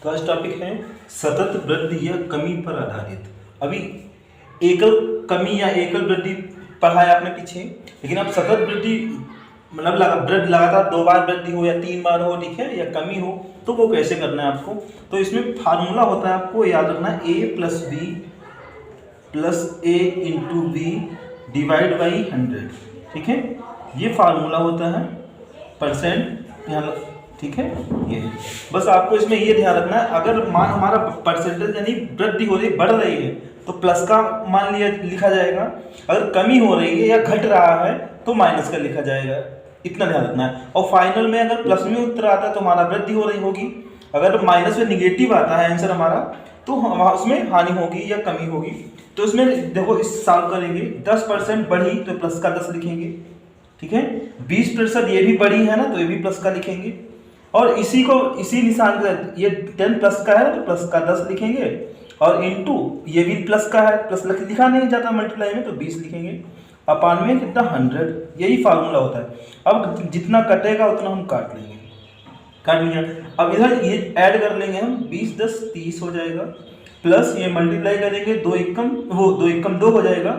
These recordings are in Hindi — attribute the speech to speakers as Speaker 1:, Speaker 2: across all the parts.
Speaker 1: तो आज टॉपिक है सतत वृद्धि या कमी पर आधारित। अभी एकल कमी या एकल वृद्धि पढ़ाया आपने पीछे, लेकिन अब सतत वृद्धि मतलब लगातार 2 बार वृद्धि हो या 3 बार हो, ठीक है, या कमी हो, तो वो कैसे करना है आपको। तो इसमें फार्मूला होता है, आपको याद रखना है a plus B plus A into B divide by 100, ठीक है। ये फार्मूला होता है परसेंट, ठीक है। ये बस आपको इसमें ये ध्यान रखना है, अगर मान हमारा परसेंटेज यानी वृद्धि हो रही बढ़ रही है तो प्लस का मान लिखा जाएगा, अगर कमी हो रही है या घट रहा है तो माइनस का लिखा जाएगा, इतना ध्यान रखना है। और फाइनल में अगर प्लस में उत्तर आता है तो हमारा वृद्धि हो रही होगी, अगर माइनस में निगेटिव आता है आंसर हमारा तो उसमें हानि होगी या कमी होगी। तो इसमें देखो, इस सॉल्व करेंगे 10% बढ़ी तो प्लस का 10 लिखेंगे, ठीक है। 20% ये भी बढ़ी है ना, तो ये भी प्लस का लिखेंगे। और इसी निशान के ये 10 प्लस का है तो प्लस का 10 लिखेंगे, और इनटू ये भी प्लस का है, प्लस लिखा नहीं जाता मल्टीप्लाई में, तो 20 लिखेंगे। अपान में कितना 100, यही फार्मूला होता है। अब जितना कटेगा उतना हम काट लेंगे, काट लिया। अब इधर ये ऐड कर लेंगे हम, 20 10 30 हो जाएगा, प्लस ये मल्टीप्लाई करेंगे 2 एकम 2 हो जाएगा।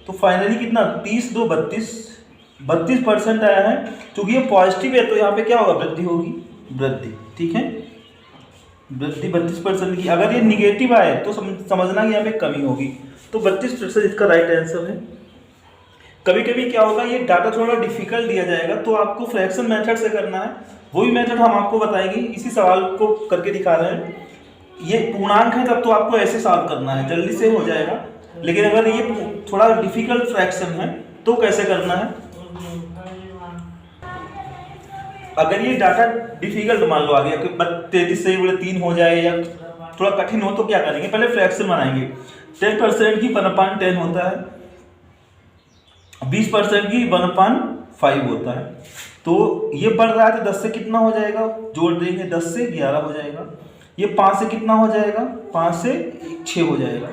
Speaker 1: तो फाइनली कितना 30 2 32% आया है। क्योंकि ये पॉजिटिव है तो यहाँ पे क्या होगा, वृद्धि होगी, वृद्धि, ठीक है, वृद्धि 32% की। अगर ये निगेटिव आए तो समझना कि यहाँ पे कमी होगी, तो 32% इसका राइट आंसर है। कभी कभी क्या होगा, ये डाटा थोड़ा डिफिकल्ट दिया जाएगा तो आपको फ्रैक्शन मेथड से करना है, वही मेथड हम आपको बताएंगे। इसी सवाल को करके दिखा रहे हैं। ये पूर्णांक है तब तो आपको ऐसे सॉल्व करना है, जल्दी से हो जाएगा। लेकिन अगर ये थोड़ा डिफिकल्ट फ्रैक्शन है तो कैसे करना है, अगर ये डाटा डिफिकल्ट मान लो आ गया कि 33 से बोले 3 हो जाए या थोड़ा कठिन हो, तो क्या करेंगे, पहले फ्रैक्शन बनाएंगे। 10% की 1/10 होता है, 20% की 1/5 होता है। तो ये बढ़ रहा है तो 10 से कितना हो जाएगा, जोड़ देंगे, 10 से 11 हो जाएगा। ये 5 से कितना हो जाएगा, 5 से 6 हो जाएगा।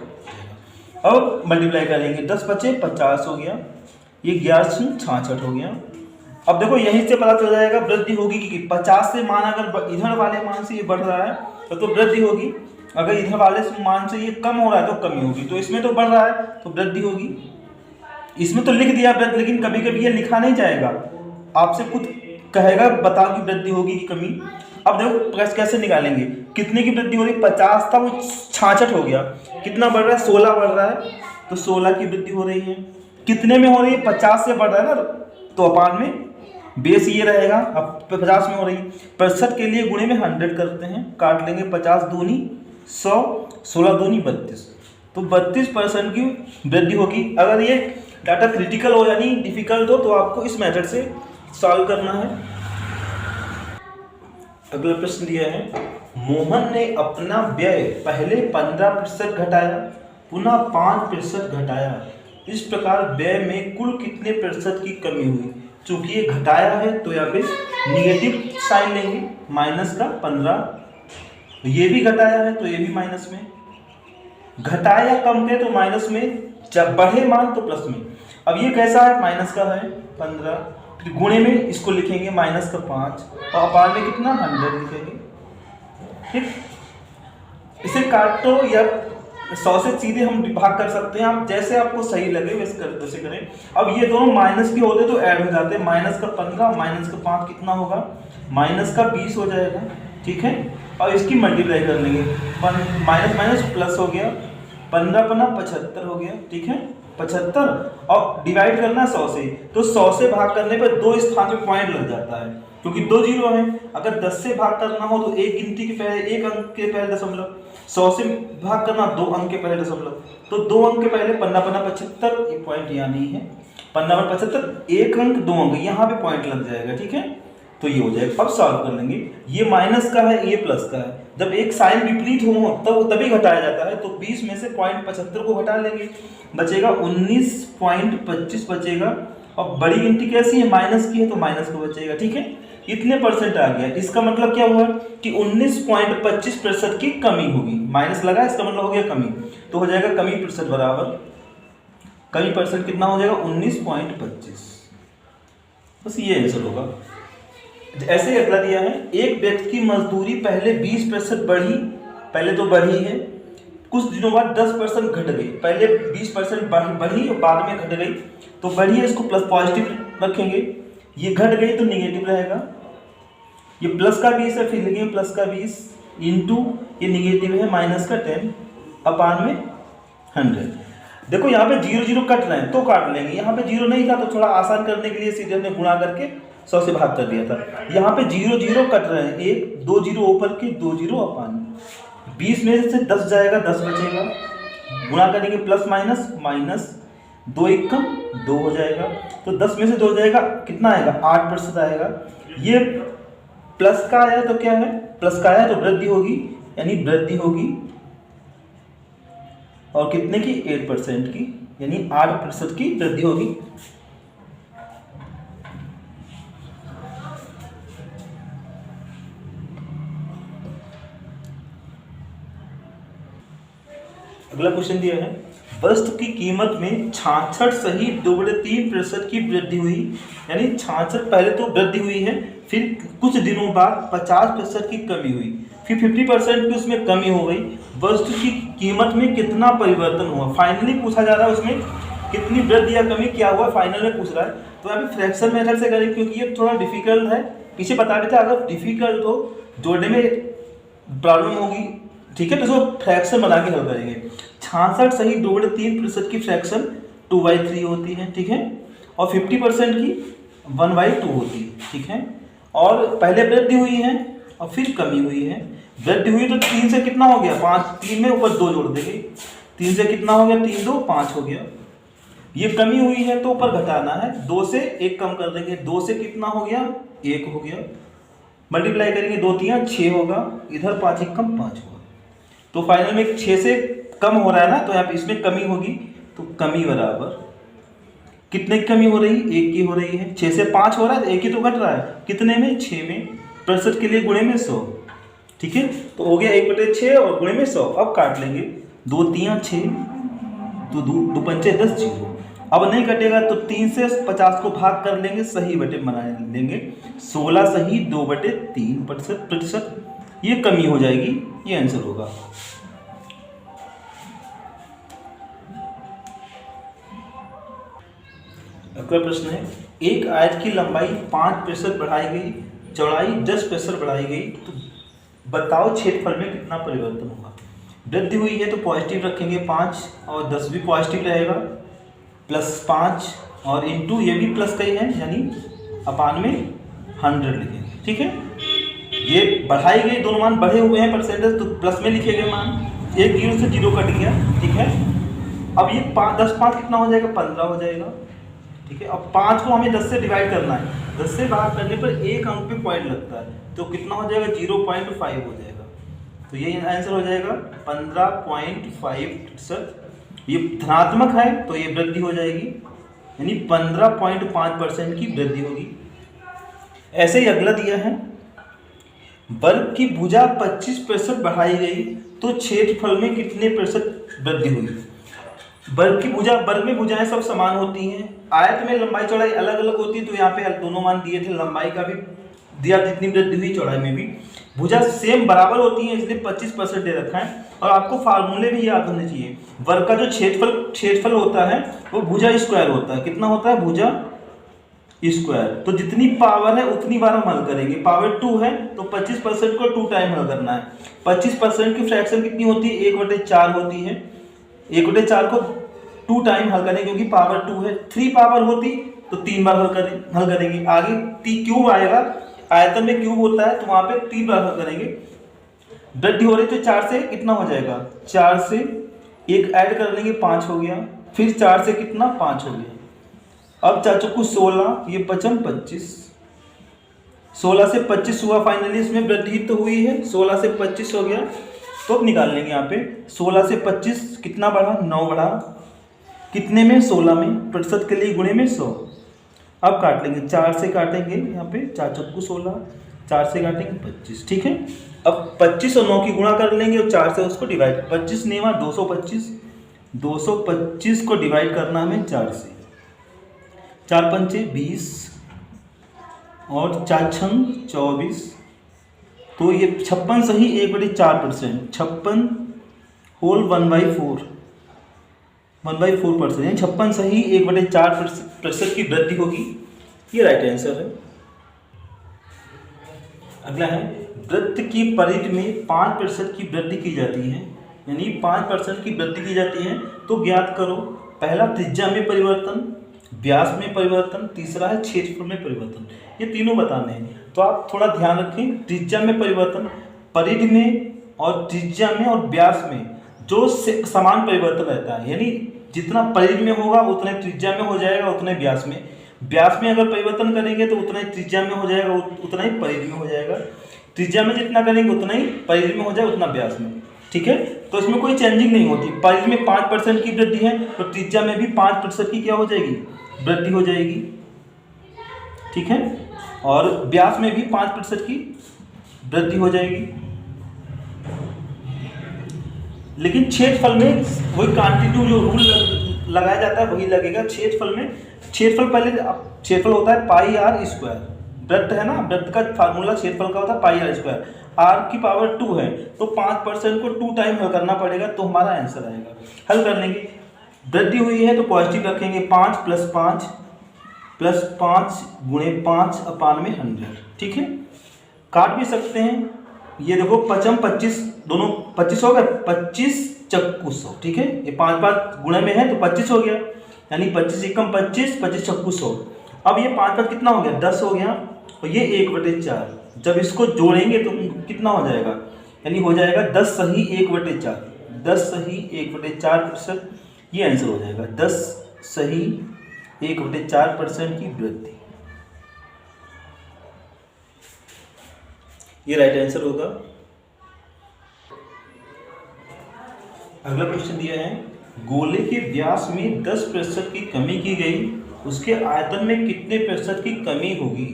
Speaker 1: अब मल्टीप्लाई करेंगे, 10 बचे 50 हो गया, ये 11 से 66 हो गया। अब देखो यहीं से पता चल जाएगा वृद्धि होगी कि 50 से मान अगर इधर वाले मान से ये बढ़ रहा है तो वृद्धि होगी, अगर इधर वाले मान से ये कम हो रहा है तो कमी होगी। तो इसमें तो बढ़ रहा है तो वृद्धि होगी, इसमें तो लिख दिया वृद्धि, लेकिन कभी कभी ये लिखा नहीं जाएगा, आपसे खुद कहेगा बताओ कि वृद्धि होगी कि कमी। अब देखो कैसे निकालेंगे, कितने की वृद्धि हो रही, 50 था वो 66 हो गया, कितना बढ़ रहा है, 16 बढ़ रहा है, तो 16 की वृद्धि हो रही है। कितने में हो रही है, 50 से बढ़ रहा है ना, तो अपान में बेस ये रहेगा। अब 50 में हो रही है, 65 के लिए गुणे में 100 करते हैं, काट लेंगे, 50 दूनी 100, 16 दूनी 32, तो 32% की वृद्धि होगी। अगर ये डाटा क्रिटिकल हो यानी डिफिकल्ट हो तो आपको इस मेथड से सॉल्व करना है। अगला प्रश्न दिया है, मोहन ने अपना व्यय पहले 15% घटाया, पुनः 5% घटाया, इस प्रकार व्यय में कुल कितने प्रतिशत की कमी हुई। चूंकि ये घटाया है तो यहाँ पे निगेटिव साइन लेंगे, माइनस का 15, ये भी घटाया है तो ये भी माइनस में, घटाया कम थे तो माइनस में, जब बढ़े मान तो प्लस में। अब ये कैसा है, माइनस का है 15, फिर गुणे में इसको लिखेंगे माइनस का 5, और अपार में कितना 100 लिखेंगे, ठीक। इसे काटो या 100 से सीधे हम भाग कर सकते हैं, आप जैसे आपको सही लगे वैसे करें। अब ये दोनों माइनस के होते तो ऐड हो जाते, माइनस का 15 माइनस का 5 कितना होगा, माइनस का 20 हो जाएगा, ठीक है। और इसकी मल्टीप्लाई कर लेंगे, माइनस माइनस प्लस हो गया, 15 पन्ना 75 हो गया, ठीक है, 75, और डिवाइड करना 100 से, तो 100 से भाग करने पर 2 स्थान पे पॉइंट लग जाता है क्योंकि 2 जीरो है। अगर 10 से भाग करना हो तो एक गिनती के पहले एक अंक के पहले दशमलव, 100 से भाग करना 2 अंक के पहले दशमलव, तो 2 अंक के पहले 15 पन्ना 75, ये पॉइंट यहाँ नहीं है, 15 पन्ना 75, एक अंक 2 अंक यहाँ पे पॉइंट लग जाएगा, ठीक है। तो ये हो जाएगा। अब सॉल्व कर लेंगे, ये माइनस का है ये प्लस का है, जब एक साइन विपरीत हो तभी घटाया जाता है, तो 20 में से 0.75 को घटा लेंगे, बचेगा 19.25 बचेगा। और बड़ी गिनती कैसी है, माइनस की है तो माइनस को बचेगा, ठीक है। इतने परसेंट आ गया, इसका मतलब क्या हुआ कि 19.25% की कमी होगी, माइनस लगा इसका मतलब हो गया कमी, तो हो जाएगा कमी प्रतिशत बराबर, कमी परसेंट कितना हो जाएगा 19.25, बस ये आंसर होगा। ऐसे ही अगला दिया है, एक व्यक्ति की मजदूरी पहले 20% बढ़ी, पहले तो बढ़ी है, कुछ दिनों बाद 10% घट गई। पहले 20% बढ़ी और बाद में घट गई, तो बढ़ी है इसको प्लस पॉजिटिव रखेंगे, ये घट गई तो निगेटिव रहेगा। ये प्लस का 20 है, फिर लिखेंगे प्लस का 20 इंटू ये निगेटिव है माइनस का 10 अपान में 100। देखो यहाँ पे 0 0 कट रहे हैं तो काट लेंगे, यहाँ पे 0 नहीं था तो थोड़ा आसान करने के लिए सीधे हमने गुणा करके 100 से भाग कर दिया था। यहाँ पे 0 0 कट रहे हैं, 1 2 0 ऊपर के 2 0 अपान 20 में से 10 जाएगा, 10 बचेगा, गुणा करेंगे प्लस माइनस, माइनस 2 1 कम 2 हो जाएगा, तो 10 में से 2 जाएगा, कितना आएगा 8% आएगा। ये प्लस का आया तो क्या है, प्लस का आया तो वृद्धि होगी, यानी वृद्धि होगी, और कितने की 8% की, यानी 8% की वृद्धि होगी। अगला क्वेश्चन दिया है, वस्तु की कीमत में 66 सही 2/3% की वृद्धि हुई, यानी 66 पहले तो वृद्धि हुई है, फिर कुछ दिनों बाद 50% की कमी हुई, फिर 50% की उसमें कमी हो गई। वस्तु की कीमत में कितना परिवर्तन हुआ, फाइनली पूछा जा रहा है उसमें कितनी वृद्धि या कमी क्या हुआ, फाइनल में पूछ रहा है। तो अभी फ्रैक्शन मेथड से करें क्योंकि ये थोड़ा डिफिकल्ट है, पीछे बता रहे थे अगर डिफिकल्ट हो जोड़ने में प्रॉब्लम होगी, ठीक है, तो इसको फ्रैक्शन बना के हल करेंगे। 66 सही 2/3% की फ्रैक्शन 2/3 होती है, ठीक है, और 50% की 1/2 होती है, ठीक है, और पहले वृद्धि हुई है और फिर कमी हुई है। वृद्धि हुई तो 3 से कितना हो गया 5, 3 में ऊपर 2 जोड़ देंगे, 3 से कितना हो गया 3 2 5 हो गया। ये कमी हुई है तो ऊपर घटाना है, 2 से 1 कम कर देंगे, 2 से कितना हो गया 1 हो गया, मल्टीप्लाई करेंगे 2 3 6 होगा, इधर 5 1 कम 5 होगा, तो फाइनल में 6 से कम हो रहा है ना, तो यहाँ पे इसमें कमी होगी, तो कमी बराबर कितने की कमी हो रही, 1 की हो रही है। 6 से 5 हो रहा है, 1 ही तो घट रहा है, कितने में 6 में, 65 के लिए गुणे में 100, ठीक है, तो हो गया 1/6 और गुणे में 100। अब काट लेंगे, 2 3 6, तो 2 5 10 0, अब नहीं कटेगा तो 3 से 50 को भाग कर लेंगे, सही बटे बना लेंगे, 16 सही 2/3%, ये कमी हो जाएगी, ये आंसर होगा। अगला प्रश्न है, एक आयत की लंबाई 5% बढ़ाई गई, चौड़ाई 10% बढ़ाई गई, तो बताओ क्षेत्रफल में कितना परिवर्तन होगा। वृद्धि हुई है तो पॉजिटिव रखेंगे 5 और 10 भी पॉजिटिव रहेगा, प्लस 5 और इंटू ये भी प्लस का ही है, यानी अपान में 100 लिखेंगे, ठीक है। ये बढ़ाई गई, दोनों मान बढ़े हुए हैं परसेंटेज, तो प्लस में लिखे गए मान, एक 0 से 0 कट गया, ठीक है। अब ये 10 5 कितना हो जाएगा 15 हो जाएगा, ठीक है। अब 5 को हमें 10 से डिवाइड करना है, 10 से भाग करने पर एक अंक पे पॉइंट लगता है, तो कितना हो जाएगा 0.5 हो जाएगा, तो ये आंसर हो जाएगा 15.5%। ये धनात्मक है तो ये वृद्धि हो जाएगी, यानी 15.5% की वृद्धि होगी। ऐसे ही अगला दिया है, वर्ग की भुजा 25% बढ़ाई गई तो क्षेत्रफल में कितने प्रतिशत वृद्धि हुई। वर्ग की भुजा, वर्ग में भुजाएं सब समान होती हैं, आयत में लंबाई चौड़ाई अलग अलग होती है, तो यहाँ पे दोनों मान दिए थे, लंबाई का भी दिया जितनी वृद्धि हुई, चौड़ाई में भी भुजा सेम बराबर होती है, इसलिए 25% दे रखा है। और आपको फार्मूले भी याद होने चाहिए, वर्ग का जो क्षेत्रफल होता है वो भुजा स्क्वायर होता है, कितना होता है भुजा स्क्वायर, तो जितनी पावर है उतनी बार हम हल करेंगे, पावर 2 है तो 25% को 2 टाइम हल करना है। 25% की फ्रैक्शन कितनी होती है 1/4 होती है, 1/4 को 2 टाइम हल करेंगे क्योंकि पावर 2 है, 3 पावर होती तो 3 बार हल करेंगे। आगे क्यूब आएगा, आयतन में क्यूब होता है तो वहां पे 3 बार हल करेंगे। वृद्धि हो रही तो 4 से कितना हो जाएगा, 4 से 1 ऐड कर लेंगे 5 हो गया, फिर 4 से कितना 5 हो गया। अब 4 चौको 16, ये 55 25, 16 से 25 हुआ, फाइनली इसमें वृद्धि तो हुई है, 16 से 25 हो गया, तो अब निकाल लेंगे यहाँ पे 16 से 25 कितना बढ़ा 9 बढ़ा, कितने में 16 में, प्रतिशत के लिए गुणे में 100। अब काट लेंगे, 4 से काटेंगे यहाँ पे, 4 चौको 16, 4 से काटेंगे 25, ठीक है। अब 25 और 9 की गुणा कर लेंगे और 4 से उसको डिवाइड, 25 नेवा 225, 225 को डिवाइड करना हमें 4 से, 4 पंचे 20, और 4 छंग 24, तो ये 56 सही 1/4%, 56 होल 1/4, 1/4%, यानी 56 सही 1/4% की वृद्धि होगी। ये राइट आंसर है। अगला है वृत्त की परिधि में 5% की वृद्धि की जाती है, यानी 5% की वृद्धि की जाती है, तो ज्ञात करो। पहला त्रिज्या में परिवर्तन, व्यास में परिवर्तन, तीसरा है क्षेत्रफल में परिवर्तन। ये तीनों बताने हैं, तो आप थोड़ा ध्यान रखें। त्रिज्या में परिवर्तन, परिधि में और त्रिज्या में और व्यास में जो समान परिवर्तन रहता है, यानी जितना परिधि में होगा उतने त्रिज्या में हो जाएगा, उतने व्यास में। व्यास में अगर परिवर्तन करेंगे तो उतना ही त्रिज्या में हो जाएगा, उतना ही परिधि में हो जाएगा। त्रिज्या में जितना करेंगे उतना ही परिधि में हो जाएगा, उतना व्यास में। ठीक है, तो इसमें कोई चेंजिंग नहीं होती। परिधि में 5% की वृद्धि है तो त्रिज्या में भी 5% की क्या हो जाएगी, वृद्धि हो जाएगी। ठीक है, और व्यास में भी 5% की वृद्धि हो जाएगी। लेकिन क्षेत्रफल में वही क्वांटिटी जो रूल लगाया जाता है वही लगेगा। क्षेत्रफल में, क्षेत्रफल पहले क्षेत्रफल होता है पाई आर स्क्वायर, वृत्त है ना, वृत्त का फार्मूला क्षेत्रफल का होता है पाई आर स्क्वायर। आर की पावर 2 है तो 5% को 2 टाइम हल करना पड़ेगा, तो हमारा आंसर आएगा। हल कर लेंगे, वृद्धि हुई है तो पॉजिटिव रखेंगे, 5 + 5 + 5 × 5/100। ठीक है, काट भी सकते हैं। ये देखो 5 25, दोनों 25 हो गए, 25 चक्कू 100। ठीक है, ये 5 गुणे में है तो 25 हो गया, यानी 25 एकम 25, 25 चक्कू 100। अब ये 5 कितना हो गया, 10 हो गया, और ये 1/4। जब इसको जोड़ेंगे तो कितना हो जाएगा, यानी हो जाएगा 10 सही 1/4, 10 सही 1/4%। ये आंसर हो जाएगा 10 सही 1/4% की वृद्धि। ये राइट आंसर होगा। अगला क्वेश्चन दिया है, गोले के व्यास में 10% की कमी की गई, उसके आयतन में कितने प्रतिशत की कमी होगी।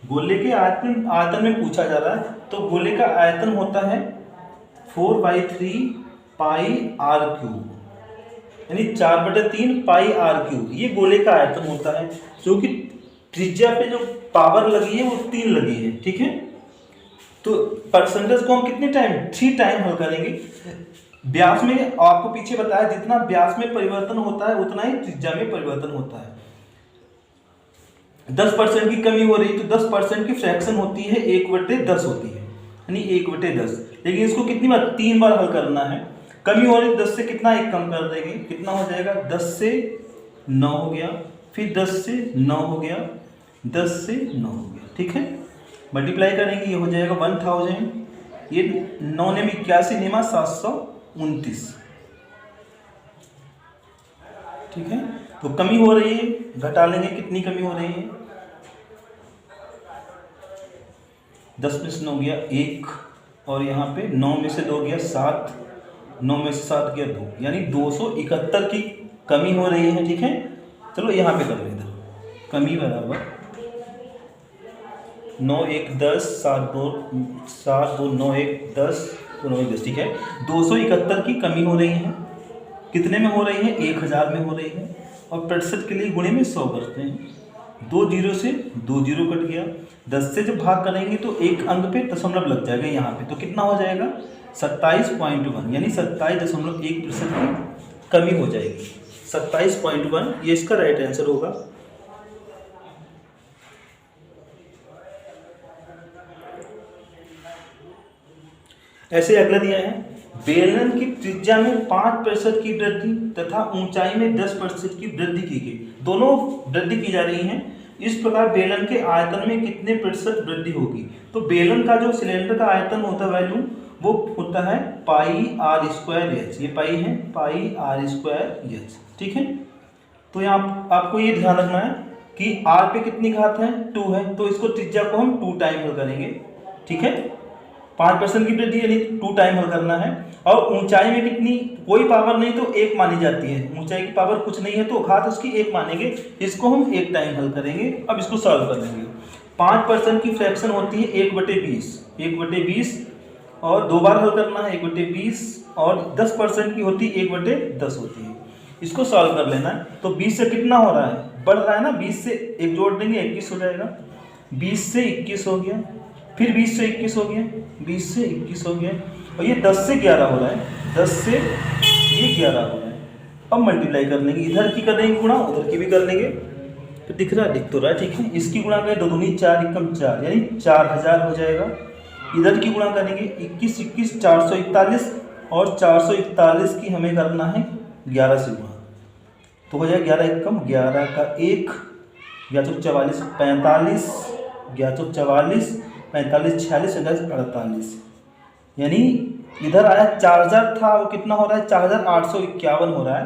Speaker 1: गोले के आयतन में पूछा जा रहा है, तो गोले का आयतन होता है 4/3 पाई आर क्यूब, यानी 4/3 पाई आर क्यूब। ये गोले का आयतन होता है, क्योंकि त्रिज्या पे जो पावर लगी है वो 3 लगी है। ठीक है, तो परसेंटेज को हम कितने टाइम, 3 टाइम हल करेंगे। व्यास में आपको पीछे बताया, जितना व्यास में परिवर्तन होता है उतना ही त्रिज्या में परिवर्तन होता है। 10% की कमी हो रही तो 10% की फ्रैक्शन होती है 1/10 होती है, यानी 1/10। लेकिन इसको कितनी बार, 3 बार हल करना है। कमी हो रही 10 से कितना एक कम कर देंगे, कितना हो जाएगा, 10 से 9 हो गया, फिर 10 से 9 हो गया, 10 से 9 हो गया। ठीक है, मल्टीप्लाई करेंगे, ये हो जाएगा 1000, ये 9 ने 81 निमा 729। ठीक है, तो कमी हो रही है, घटा लेंगे, कितनी कमी हो रही है, 10 में से 9 गया 1, और यहाँ पे 9 में से 2 गया 7, 9 में से 7 गया 2, यानी 271 की कमी हो रही है। ठीक है, चलो यहाँ पे कर लेते, कमी बराबर 9 1 10, 7 2 9 1 10, 2 9 1 10। ठीक है, 271 की कमी हो रही है। कितने में हो रही है, 1000 में हो रही है। और प्रतिशत के लिए गुणे में 100 करते हैं, 2 जीरो से 2 जीरो कट गया। 10 से जब भाग करेंगे तो एक अंक पे दशमलव लग जाएगा यहाँ पे, तो कितना हो जाएगा 27.1, यानी 27.1% की कमी हो जाएगी। 27.1 ये इसका राइट आंसर होगा। ऐसे अगला दिया है, बेलन की त्रिज्या में 5% की वृद्धि तथा ऊंचाई में 10% की वृद्धि की गई, दोनों वृद्धि की जा रही हैं। इस प्रकार बेलन के आयतन में कितने प्रतिशत वृद्धि होगी। तो बेलन का जो सिलेंडर का आयतन होता है वैल्यू, वो होता है पाई आर स्क्वायर एच। ये पाई है, पाई आर स्क्वायर एच। ठीक है, तो यहाँ आपको ये ध्यान रखना है कि आर पे कितनी घात है, 2 है, तो इसको त्रिज्या को हम 2 टाइम हल करेंगे। ठीक है, 5% की वृद्धि यानी 2 टाइम हल करना है। और ऊंचाई में कितनी, कोई पावर नहीं तो 1 मानी जाती है, ऊंचाई की पावर कुछ नहीं है तो घात उसकी 1 मानेंगे, इसको हम 1 टाइम हल करेंगे। अब इसको सॉल्व कर लेंगे। 5% की फ्रैक्शन होती है 1/20, 1/20, और 2 बार हल करना है 1/20, और 10% की होती है 1/10 होती है। इसको सॉल्व कर लेना है। तो 20 से कितना हो रहा है, बढ़ रहा है ना, 20 से 1 जोड़ देंगे 21 हो जाएगा, 20 से 21 हो गया, फिर 20 से 21 हो गया, 20 से 21 हो गया, और ये 10 से 11 हो रहा है, 10 से ये 11 हो रहा है। अब मल्टीप्लाई कर लेंगे, इधर की कर लेंगे गुणा, उधर की भी कर लेंगे, तो दिख रहा है, दिख तो रहा है, ठीक है। इसकी गुणा करें 2 दूनी 4 एकम 4, यानी 4000 हो जाएगा। इधर की गुणा करेंगे 21 21 441, और 441 की हमें करना है 11 से गुणा, तो हो जाएगा 11 एकम 11 का 1, 11 44 45, 11 44 45 46 48, यानी इधर आया 4000 था, वो कितना हो रहा है 4851 हो रहा है।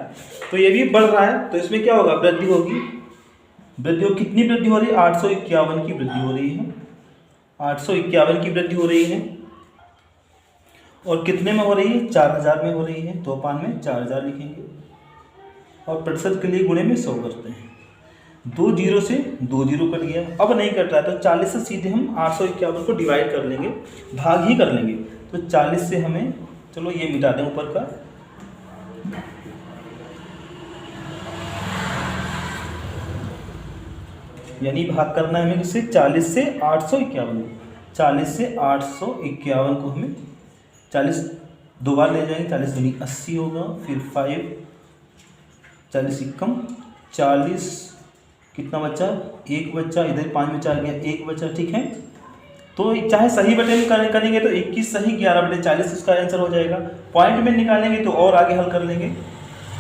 Speaker 1: तो ये भी बढ़ रहा है, तो इसमें क्या होगा, वृद्धि होगी। वृद्धि हो, कितनी वृद्धि हो रही है, 851 की वृद्धि हो रही है, 851 की वृद्धि हो रही है। और कितने में हो रही है, 4000 में हो रही है, तो अपान में 4000 लिखेंगे, और प्रतिशत के लिए गुणे में 100 करते हैं। 2 जीरो से 2 जीरो कट गया, अब नहीं कट रहा है, तो 40 से सीधे हम 851 को डिवाइड कर लेंगे, भाग ही कर लेंगे। तो 40 से हमें, चलो ये मिटा दें ऊपर का, यानी भाग करना है हमें किससे, 40 से 851, 40 से 851 को हमें 40 दो बार ले जाएंगे, 40 दूनी 80 होगा, फिर 5 40 एकम 40, कितना बचा, 1 बचा, इधर 5 में 4 गया, 1 बचा, ठीक है। तो चाहे सही बटे में करेंगे तो 21 सही 11 बटे 40 इसका आंसर हो जाएगा। पॉइंट में निकालेंगे तो और आगे हल कर लेंगे,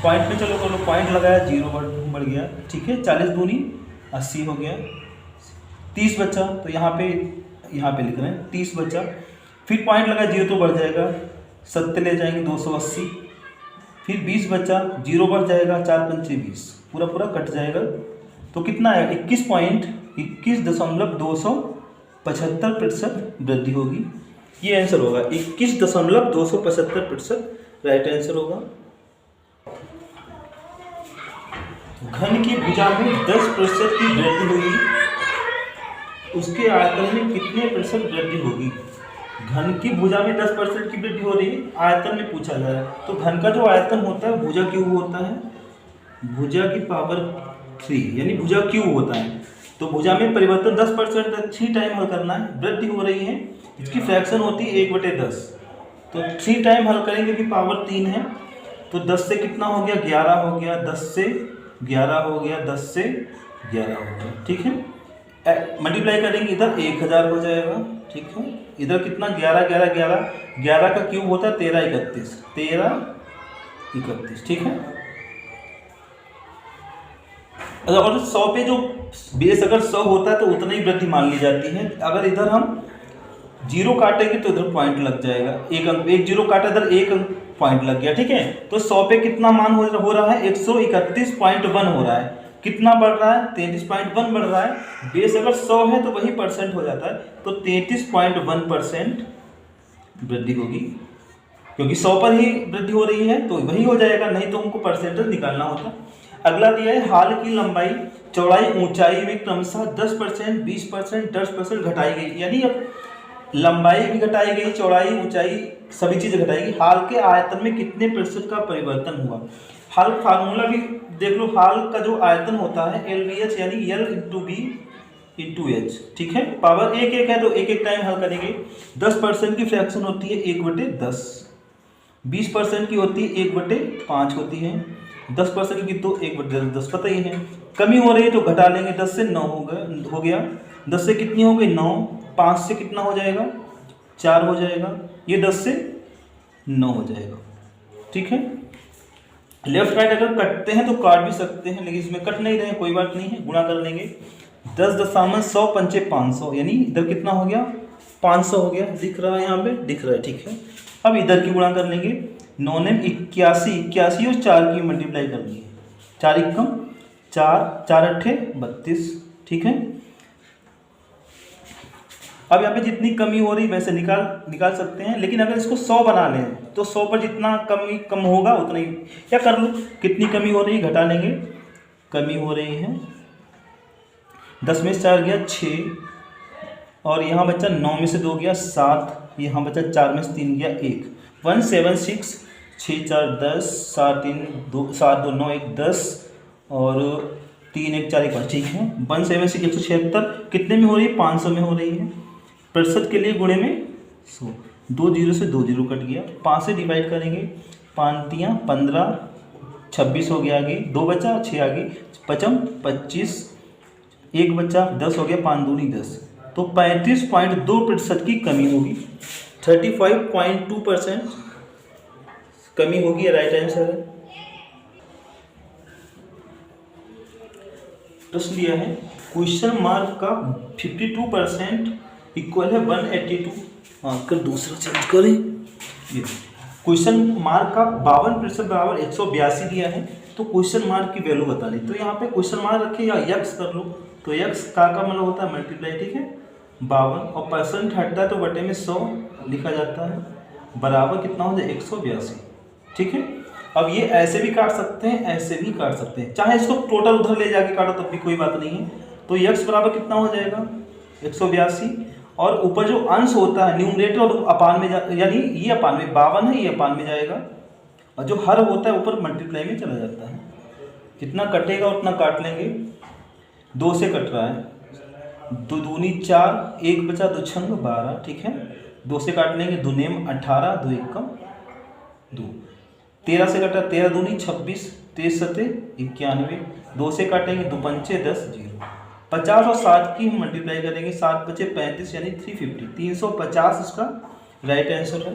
Speaker 1: पॉइंट में चलो कर लो, पॉइंट लगाया 0 बढ़ गया, ठीक है। 40 दूनी 80 हो गया, 30 बचा, तो यहाँ पे लिख रहे हैं 30 बचा, फिर पॉइंट लगा 0 तो बढ़ जाएगा, 70 ले जाएंगे 280, फिर 20 बचा, 0 बढ़ जाएगा, 4 पंचे 20, पूरा पूरा कट जाएगा, तो कितना आएगा 21.275% वृद्धि होगी। ये आंसर होगा 21.275% राइट आंसर होगा। घन की भुजा में 10% की वृद्धि होगी, उसके आयतन में कितने प्रतिशत वृद्धि होगी। घन की भुजा में 10% की वृद्धि हो रही है, आयतन में पूछा जा रहा है, तो घन का जो आयतन होता है भुजा क्यूब होता है, भुजा की पावर 3 यानी भुजा क्यूब होता है। तो भुजा में परिवर्तन 10%, 3 टाइम हल करना है, वृद्धि हो रही है, इसकी फ्रैक्शन होती है 1/10, तो 3 टाइम हल करेंगे क्योंकि पावर 3 है, तो 10 से कितना हो गया 11 हो गया, 10 से 11 हो गया, 10 से 11 हो गया, ठीक है। मल्टीप्लाई करेंगे इधर 1000 हो जाएगा, ठीक है। इधर कितना 11 11 11, 11 का क्यूब होता है 13 31, 13 31, ठीक है। अगर 100 पे जो बेस अगर 100 होता है तो उतना ही वृद्धि मान ली जाती है। अगर इधर हम 0 काटेंगे तो इधर पॉइंट लग जाएगा, एक 0 काटा, इधर 1 पॉइंट लग गया, ठीक है। तो 100 पे कितना मान हो रहा है 131.1 हो रहा है, कितना बढ़ रहा है 33.1 बढ़ रहा है। बेस अगर 100 है तो वही परसेंट हो जाता है, तो 33.1% वृद्धि होगी, क्योंकि 100 पर ही वृद्धि हो रही है तो वही हो जाएगा, नहीं तो हमको परसेंटेज निकालना होता। अगला दिया है हाल की लंबाई चौड़ाई ऊंचाई में क्रमशः 10%, 20%, 10% घटाई गई, यानी अब लंबाई भी घटाई गई, चौड़ाई ऊंचाई सभी चीज़ें घटाई गई। हाल के आयतन में कितने प्रतिशत का परिवर्तन हुआ। हाल फार्मूला भी देख लो, हाल का जो आयतन होता है LBH यानी L into B into H, ठीक है। पावर 1 1 है तो एक टाइम हल करेंगे। 10% की फ्रैक्शन होती है 1/10, 20% की होती है 1/5 होती है, 10% की तो 1/10 पता ही है। कमी हो रही है तो घटा लेंगे, 10 से 9 हो गया, 10 से कितनी हो गई 9, 5 से कितना हो जाएगा 4 हो जाएगा, ये 10 से 9 हो जाएगा, ठीक है। लेफ्ट राइट अगर कटते हैं तो काट भी सकते हैं, लेकिन इसमें कट नहीं रहे, कोई बात नहीं है, गुणा कर लेंगे। 10.100 पंचे 500, यानी इधर कितना हो गया 500 हो गया, दिख रहा है यहाँ पे, दिख रहा है, ठीक है। अब इधर की गुणा कर लेंगे, 9 ने 81 और 4 की मल्टीप्लाई कर ली, 4 एकम 4, 4 अट्ठे 32, ठीक है। अब यहाँ पे जितनी कमी हो रही वैसे निकाल सकते हैं, लेकिन अगर इसको 100 बना लें तो 100 पर जितना कम होगा उतना ही, क्या कर लो, कितनी कमी हो रही है घटा लेंगे। कमी हो रही है 10 में से 4 गया 6, और यहाँ बचा 9 में से 2 गया 7, यहाँ बचा 4 में से 3 गया 1, 176, 6 4 10, 7 3 2 7 2 9 1 10, और 3 1 4 1 5, ठीक है। 176 176 कितने में हो रही है? 500 में हो रही है। प्रतिशत के लिए गुणे में 100, 2 जीरो से 2 जीरो कट गया, 5 से डिवाइड करेंगे, 5 तियाँ 15, 26 हो गया आगे, 2 बचा, 6 आगे, 5 25, 1 बचा, 10 हो गया, 5 दूनी 10, तो 35.2% की कमी होगी, 35.2% कमी होगी। राइट आंसर है। प्रश्न दिया है क्वेश्चन मार्क का 52% इक्वल है 182। कर दूसरा चेंज करें। ये क्वेश्चन मार्क का 52% बराबर 182 दिया है, तो क्वेश्चन मार्क की वैल्यू बतानी। तो यहाँ पे क्वेश्चन मार्क रखे या यक्स कर लो, तो यक्स का मतलब होता है मल्टीप्लाई, ठीक है, 52, और परसेंट हटता है तो बटे में 100 लिखा जाता है, बराबर कितना हो जाए 182, ठीक है। अब ये ऐसे भी काट सकते हैं, ऐसे भी काट सकते हैं, चाहे इसको टोटल उधर ले जाके काटो तब भी कोई बात नहीं है। तो यक्स बराबर कितना हो जाएगा 182, और ऊपर जो अंश होता है न्यूमरेटर और अपान में यानी ये अपान में 52 है, ये अपान में जाएगा, और जो हर होता है ऊपर मल्टीप्लाई में चला जाता है। कितना कटेगा उतना काट लेंगे। 2 से कट रहा है, 2 दूनी 4, 1 बचा, 2 छंग 12, ठीक है। 2 से काट लेंगे, 2 नेम 18, 2 एकम 2, 13 से कटा, 13 दूनी 26, 23 सते 91, 2 से काटेंगे, 2 पंचे 10, 0, 50 और 60 की हम मल्टीप्लाई करेंगे, 7 बचे 35 यानी 350, 350 इसका राइट आंसर है।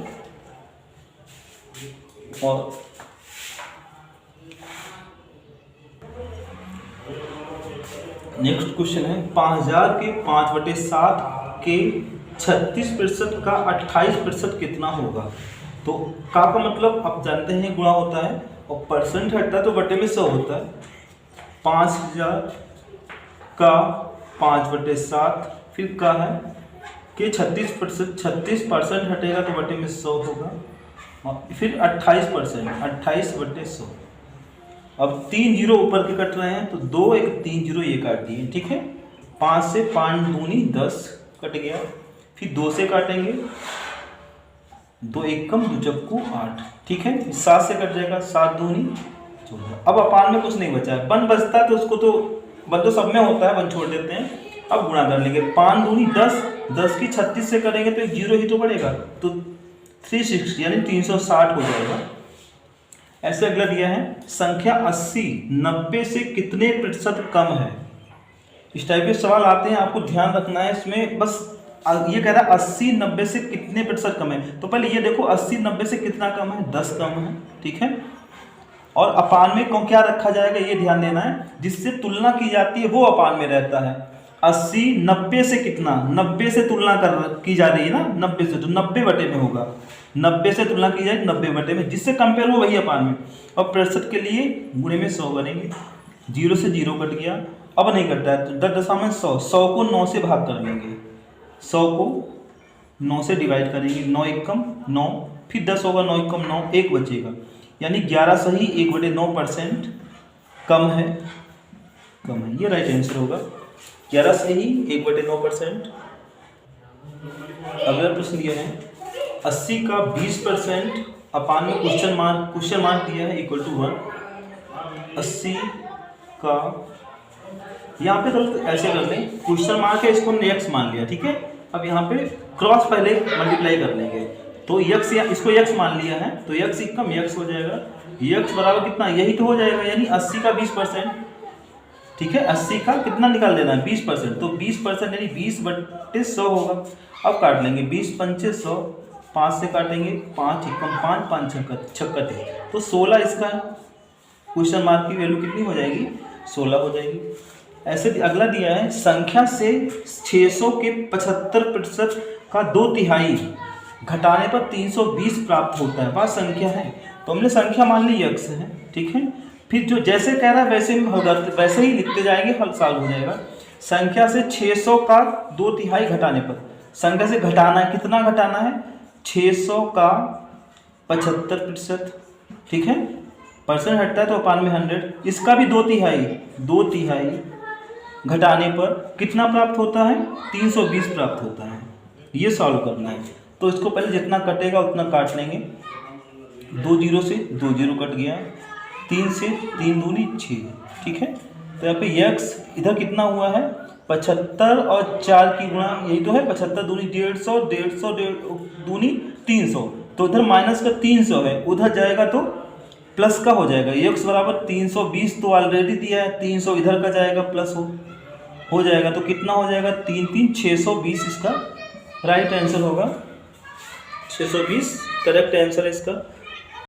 Speaker 1: और नेक्स्ट क्वेश्चन है 5000 के 5/7 के 36% का 28% कितना होगा। तो का मतलब आप जानते हैं गुणा होता है, और परसेंट हटता है तो बटे में 100 होता है। 5000 का 5/7 फिर का है कि 36% हटेगा तो बटे में 100 होगा, और फिर 28%, 28/100। अब 3 जीरो ऊपर के कट रहे हैं, तो 2 1 3 जीरो ये काट दिए, ठीक है। 5 से 5 दूनी 10 कट गया, फिर 2 से काटेंगे, 2 एकम 2 चक्कू 8, ठीक है। 7 से कट जाएगा, 7 दूनी 14। अब अपान में कुछ नहीं बचा है, 1 बचता है तो उसको तो 1 तो सब में होता है, 1 छोड़ देते हैं। अब गुणा कर लेंगे, 5 दूनी 10, 10 की 36 से करेंगे तो 1 जीरो ही तो बढ़ेगा, तो 360 यानी 360 हो जाएगा। ऐसे अगला दिया है संख्या 80 90 से कितने प्रतिशत कम है। इस टाइप के सवाल आते हैं, आपको ध्यान रखना है इसमें। बस ये कह रहा है 80 90 से कितने प्रतिशत कम है, तो पहले ये देखो 80 90 से कितना कम है, 10 कम है, ठीक है। और अपान में कौन क्या रखा जाएगा ये ध्यान देना है, जिससे तुलना की जाती है वो अपान में रहता है। 80 90 से कितना, 90 से तुलना की जा रही है ना, 90 से, तो 90 बटे में होगा, 90 से तुलना की जाए 90 बटे में, जिससे कंपेयर हो वही अपान में। और प्रतिशत के लिए गुणे में 100 करेंगे, 0 से 0 कट गया, अब नहीं कटता है तो 10.100, 100 को 9 से भाग कर लेंगे, 100 को 9 से डिवाइड करेंगे, 9 एकम 9, फिर 10 होगा, 9 एकम 9, 1 बचेगा, यानी 11 सही 1/9% कम है, कम है, ये राइट आंसर होगा। 11 सही 1/9%। अगला प्रश्न यह है 80 का 20% अपान में क्वेश्चन मार्क दिया है इक्वल टू 1। 80 का यहाँ पे तो ऐसे कर लें, क्वेश्चन मार्क है, इसको हमने x मान लिया, ठीक है। अब यहाँ पे क्रॉस पहले मल्टीप्लाई कर लेंगे, तो x या इसको x मान लिया है, तो x एकम x हो जाएगा, x बराबर कितना, यही तो हो जाएगा, यानी 80 का 20%, ठीक है। 80 का कितना निकाल देना है 20%, तो 20% यानी 20/100 होगा। अब काट लेंगे, 20 पंचे 100, 5 से काटेंगे, 5 एकम 5, 5 छक्कत है, तो 16 इसका क्वेश्चन मार्क की वैल्यू कितनी हो जाएगी, 16 हो जाएगी। ऐसे अगला दिया है संख्या से 600 के 75% का 2/3 घटाने पर 320 प्राप्त होता है, वह संख्या है। तो हमने संख्या मान ली x है, ठीक है। फिर जो जैसे कह रहा है वैसे ही लिखते जाएंगे, हल सॉल्व हो जाएगा। संख्या से 600 का 2/3 घटाने पर, संख्या से घटाना है, कितना घटाना है, 600 का 75%, ठीक है। परसेंट हटता है तो अपान में 100, इसका भी 2/3 घटाने पर कितना प्राप्त होता है, 320 प्राप्त होता है। ये सॉल्व करना है, तो इसको पहले जितना कटेगा उतना काट लेंगे। 2 जीरो से 2 जीरो कट गया, 3 से 3 दूनी 6, ठीक है। तो यहाँ पे x इधर कितना हुआ है 75 और 4 की गुणा, यही तो है 75 दूनी 150, 150 दूनी 300, तो इधर माइनस का 300 है, उधर जाएगा तो प्लस का हो जाएगा। x बराबर 320 तो ऑलरेडी दिया है, 300 इधर का जाएगा प्लस हो जाएगा, तो कितना हो जाएगा 3 3 620 इसका राइट आंसर होगा। 620 करेक्ट आंसर है इसका।